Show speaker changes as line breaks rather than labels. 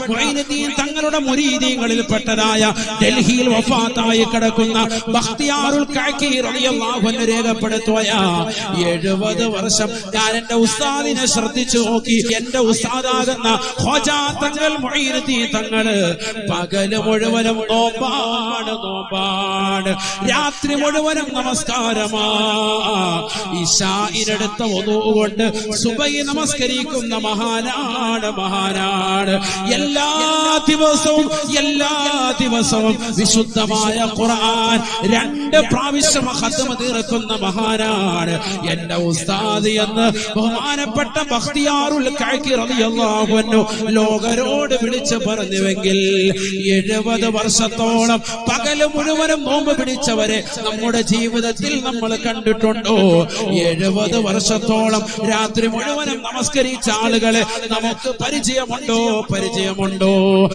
മുഈനുദ്ദീൻ തങ്ങളുടെ മുരീദീങ്ങളിൽപ്പെട്ടതായ ഡൽഹിയിൽ വഫാത്തായി കിടക്കുന്ന ബഖ്തിയാറുൽ കഅക്കി റളിയല്ലാഹു അൻഹു രേഖപ്പെടുത്തുകയാ 70 വർഷം ഞാൻ എന്റെ ഉസ്താദിനെ ശ്രദ്ധിച്ചു നോക്കി. എന്റെ ഉസ്താദാകുന്ന ഖ്വാജാ തങ്ങൾ മുഈനുദ്ദീൻ തങ്ങള് പകല് മുഴുവനും നോമ്പാണ്, രാത്രി മുഴുവനും നമസ്കാരമാ. ഇശാഇനടുത്ത വുദൂ കൊണ്ട് സുബഹി നമസ്കരിക്കുന്ന മഹാനാണ്. എല്ലാ ദിവസവും വിശുദ്ധമായ ഖുർആൻ 2 പ്രാവശ്യം ഖത്മ തീർക്കുന്ന മഹാനാണ് എന്റെ ഉസ്താദ് എന്ന് ബഹുമാനപ്പെട്ട ബഖ്തിയാറുൽ കഅക്കി റളിയല്ലാഹു അൻഹു ലോകരോട് വിളിച്ചു പറഞ്ഞുവെങ്കിൽ 70 വർഷത്തോളം പകല് മുഴുവനും നോമ്പ് പിടിച്ചവരെ നമ്മുടെ ജീവിതത്തിൽ നമ്മൾ കണ്ടിട്ടുണ്ടോ? 70 വർഷത്തോളം രാത്രി മുഴുവനും നമസ്കരിച്ച ആളുകളെ നമുക്ക് പരിചയമുണ്ടോ?